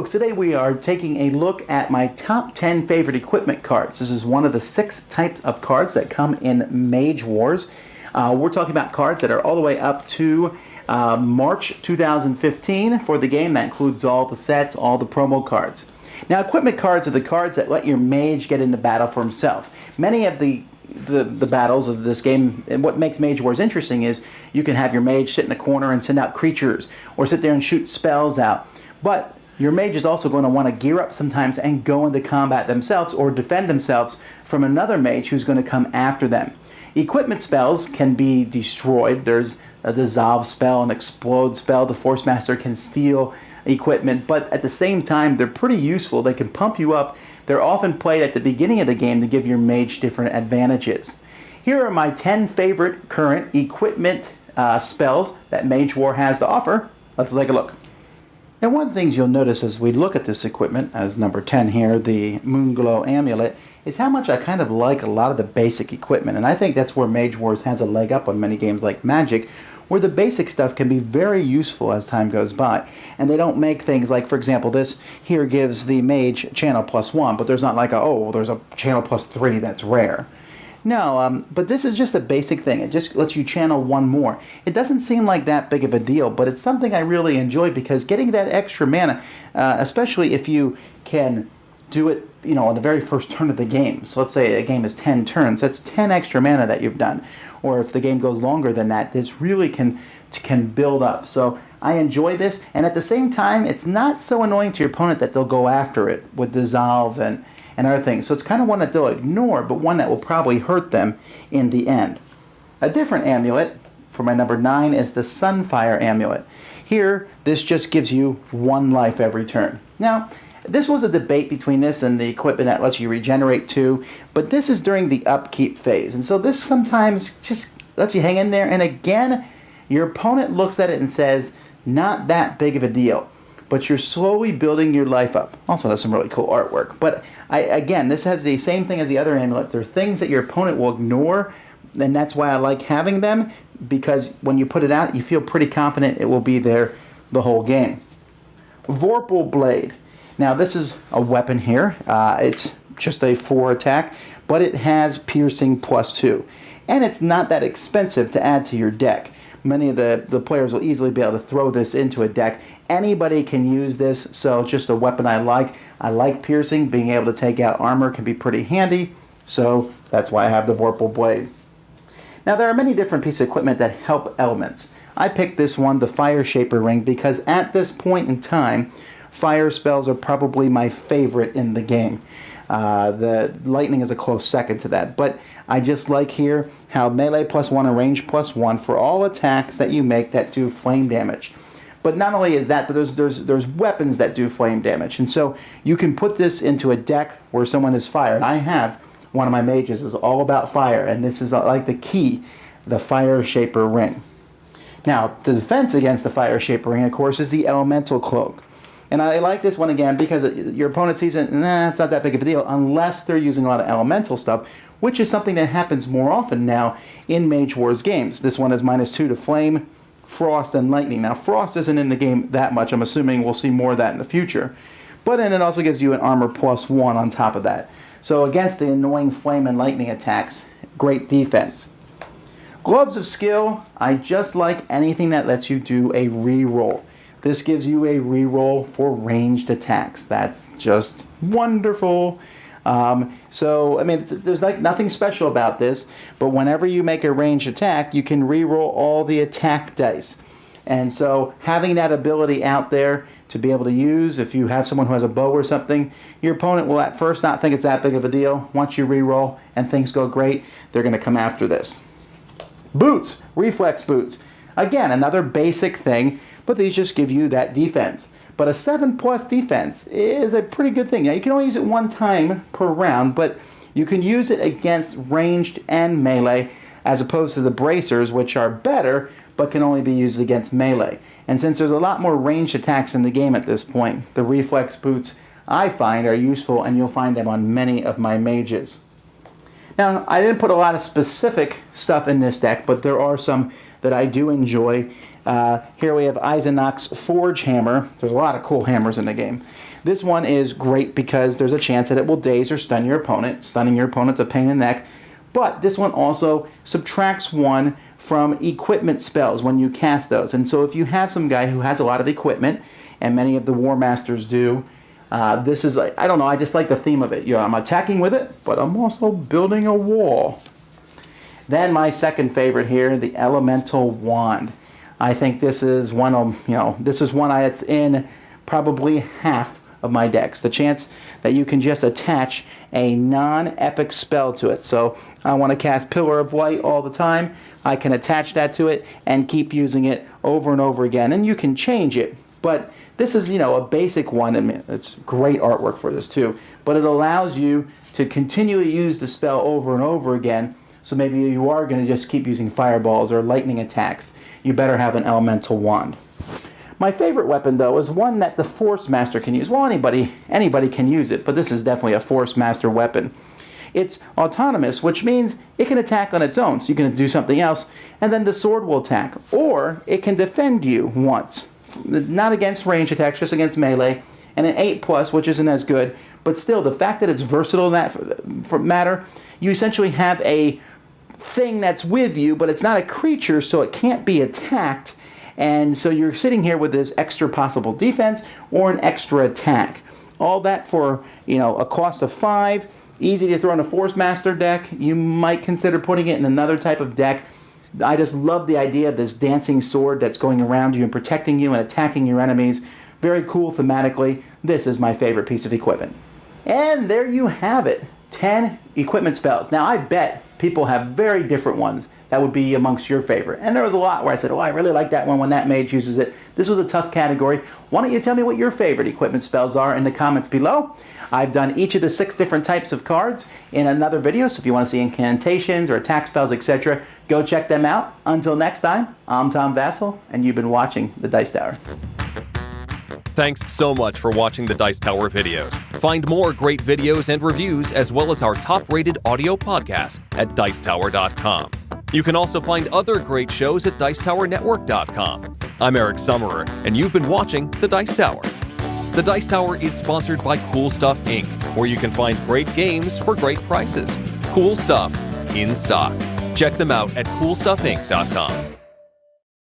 folks, today we are taking a look at my top 10 favorite equipment cards. This is one of the 6 types of cards that come in Mage Wars. We're talking about cards that are all the way up to March 2015 for the game. That includes all the sets, all the promo cards. Now, equipment cards are the cards that let your mage get into battle for himself. Many of the battles of this game, and what makes Mage Wars interesting is you can have your mage sit in a corner and send out creatures, or sit there and shoot spells out. But your mage is also going to want to gear up sometimes and go into combat themselves or defend themselves from another mage who's going to come after them. Equipment spells can be destroyed. There's a dissolve spell, an explode spell. The Force Master can steal equipment, but at the same time, they're pretty useful. They can pump you up. They're often played at the beginning of the game to give your mage different advantages. Here are my 10 favorite current equipment spells that Mage War has to offer. Let's take a look. Now, one of the things you'll notice as we look at this equipment, as number 10 here, the Moonglow Amulet, is how much I kind of like a lot of the basic equipment. And I think that's where Mage Wars has a leg up on many games like Magic, where the basic stuff can be very useful as time goes by. And they don't make things like, for example, this here gives the mage channel +1, but there's not like there's a channel +3 that's rare. No, but this is just a basic thing. It just lets you channel one more. It doesn't seem like that big of a deal, but it's something I really enjoy because getting that extra mana, especially if you can do it, on the very first turn of the game. So let's say a game is 10 turns. That's 10 extra mana that you've done. Or if the game goes longer than that, this really can build up. So I enjoy this, and at the same time, it's not so annoying to your opponent that they'll go after it with Dissolve and other things. So it's kind of one that they'll ignore, but one that will probably hurt them in the end. A different amulet for my number 9 is the Sunfire Amulet. Here, this just gives you 1 life every turn. Now, this was a debate between this and the equipment that lets you regenerate 2, but this is during the upkeep phase, and so this sometimes just lets you hang in there, and again, your opponent looks at it and says, not that big of a deal, but you're slowly building your life up. Also, that's some really cool artwork, but again, this has the same thing as the other amulet. There are things that your opponent will ignore, and that's why I like having them, because when you put it out, you feel pretty confident it will be there the whole game. Vorpal Blade. Now, this is a weapon here. It's just a 4 attack, but it has piercing +2. And it's not that expensive to add to your deck. Many of the players will easily be able to throw this into a deck. Anybody can use this, so it's just a weapon I like. I like piercing. Being able to take out armor can be pretty handy, so that's why I have the Vorpal Blade. Now, there are many different pieces of equipment that help elements. I picked this one, the Fire Shaper Ring, because at this point in time, fire spells are probably my favorite in the game. The lightning is a close second to that, but I just like here how melee +1 and range +1 for all attacks that you make that do flame damage. But not only is that, but there's weapons that do flame damage, and so you can put this into a deck where someone is fire. And I have one of my mages is all about fire, and this is like the key, the Fire Shaper Ring. Now, the defense against the Fire Shaper Ring, of course, is the Elemental Cloak. And I like this one again because your opponent sees it, it's not that big of a deal unless they're using a lot of elemental stuff, which is something that happens more often now in Mage Wars games. This one is -2 to Flame, Frost, and Lightning. Now, Frost isn't in the game that much. I'm assuming we'll see more of that in the future. But then it also gives you an armor +1 on top of that. So against the annoying Flame and Lightning attacks, great defense. Gloves of Skill, I just like anything that lets you do a reroll. This gives you a reroll for ranged attacks. That's just wonderful. There's like nothing special about this, but whenever you make a ranged attack, you can reroll all the attack dice. And so having that ability out there to be able to use, if you have someone who has a bow or something, your opponent will at first not think it's that big of a deal. Once you reroll and things go great, they're going to come after this. Boots, reflex boots. Again, another basic thing, but these just give you that defense. But a 7+ defense is a pretty good thing. Now, you can only use it 1 time per round, but you can use it against ranged and melee, as opposed to the bracers, which are better, but can only be used against melee. And since there's a lot more ranged attacks in the game at this point, the reflex boots, I find, are useful, and you'll find them on many of my mages. Now, I didn't put a lot of specific stuff in this deck, but there are some that I do enjoy. Here we have Eisenach's Forge Hammer. There's a lot of cool hammers in the game. This one is great because there's a chance that it will daze or stun your opponent. Stunning your opponent's a pain in the neck. But this one also subtracts 1 from equipment spells when you cast those. And so if you have some guy who has a lot of equipment, and many of the War Masters do, this is like, I don't know, I just like the theme of it. I'm attacking with it, but I'm also building a wall. Then my second favorite here, the Elemental Wand. I think this is one of, this is one that's in probably half of my decks. The chance that you can just attach a non-epic spell to it. So I want to cast Pillar of Light all the time. I can attach that to it and keep using it over and over again. And you can change it. But this is, a basic one. I mean, it's great artwork for this too. But it allows you to continually use the spell over and over again. So maybe you are going to just keep using fireballs or lightning attacks. You better have an Elemental Wand. My favorite weapon, though, is one that the Force Master can use. Well, anybody can use it, but this is definitely a Force Master weapon. It's autonomous, which means it can attack on its own. So you can do something else, and then the sword will attack. Or it can defend you once. Not against range attacks, just against melee. And an 8+, which isn't as good. But still, the fact that it's versatile in that matter, you essentially have a thing that's with you, but it's not a creature, so it can't be attacked. And so you're sitting here with this extra possible defense or an extra attack. All that for, a cost of 5. Easy to throw in a Force Master deck. You might consider putting it in another type of deck. I just love the idea of this dancing sword that's going around you and protecting you and attacking your enemies. Very cool thematically. This is my favorite piece of equipment. And there you have it. 10 equipment spells. Now, I bet people have very different ones that would be amongst your favorite. And there was a lot where I said, I really like that one when that mage uses it. This was a tough category. Why don't you tell me what your favorite equipment spells are in the comments below? I've done each of the 6 different types of cards in another video, so if you want to see incantations or attack spells, etc., go check them out. Until next time, I'm Tom Vassell, and you've been watching The Dice Tower. Thanks so much for watching the Dice Tower videos. Find more great videos and reviews, as well as our top-rated audio podcast at Dicetower.com. You can also find other great shows at Dicetowernetwork.com. I'm Eric Summerer, and you've been watching The Dice Tower. The Dice Tower is sponsored by Cool Stuff Inc., where you can find great games for great prices. Cool stuff in stock. Check them out at CoolStuffInc.com.